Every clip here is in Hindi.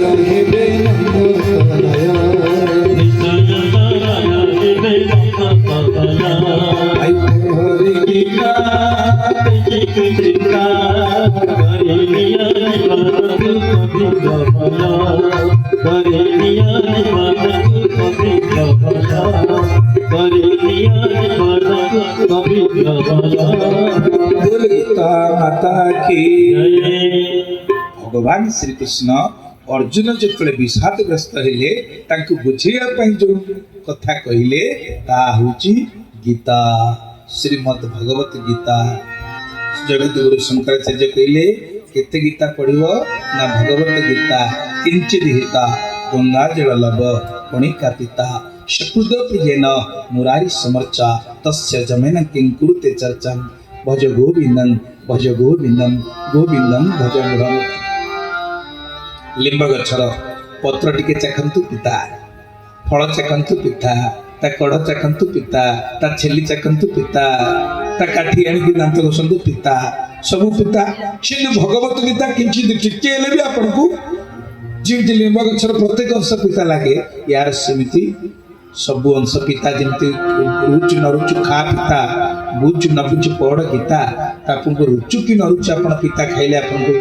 हेबे नंदतनया आई हरि गीता गीता माता की भगवान श्री कृष्ण अर्जुन जिते विषादग्रस्त हेले बुझेगा जो कथा कहले ताऊची गीता श्रीमद भगवत गीता। जगत गुरु शंकराचार्य कहले केते गीता पढ़िब ना भगवत गीता किंचित हिता गंगा जल लब कणिका पिता शकुद प्रियन मुरारी समर्चा तस्य जमेन किंकुरुते चर्चा भज गोविंदं गोविंदं भज मुरारी। लिंब गछर पत्र टिके चाखंतु पिता फल चाखंतु पिता ता कड़ चाखंतु पिता ता छेली चाखंतु पिता ता काठी आनिक दांत घसंतु पिता सब पिता से भगवत गीता किंचित टिके हेले भी आपन को जीवती लिंब गछर प्रत्येक अंश पिता लगे यार सेमिति सब अंश पिता जमती रुचि न रुचि खा पिता बुझ न बुझ पढ़ गीता आपन को रुचु कि न रुचि आपन पिता खाइले आपन को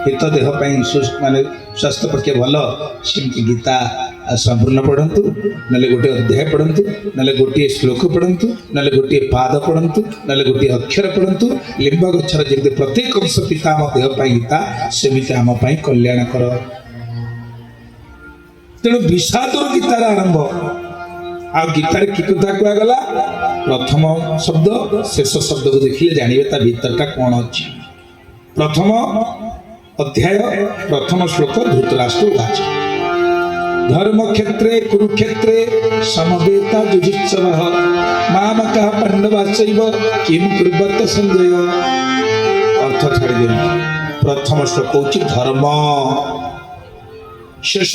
हित देह माने स्वास्थ्य पक्षे भल सेमती गीता संपूर्ण पढ़ंतु नले गोटे अध्याय पढ़ंतु नले गोटे श्लोक पढ़ंतु नले गोटे पाद पढ़ंतु नले गोटे अक्षर पढ़ंतु लिंब गछर जेते प्रत्येक अंश पिता आम देह गीता सेमिति आम कल्याण कर। तेणु विषाद गीतार आरंभ आ गीतार कि कथा कहगला प्रथम शब्द शेष शब्द को देखिले जानिबे ता भीतरटा कोन अछि। प्रथम अध्याय प्रथम श्लोक धृतराष्ट्र उवाच धर्म क्षेत्रे कुरुक्षेत्रे समवेता जुजुत्सवः मामकः पांडवाश्चैव किं कुर्वत संजय। अर्थ छाड़ी प्रथम श्लोक होछि धर्म शेष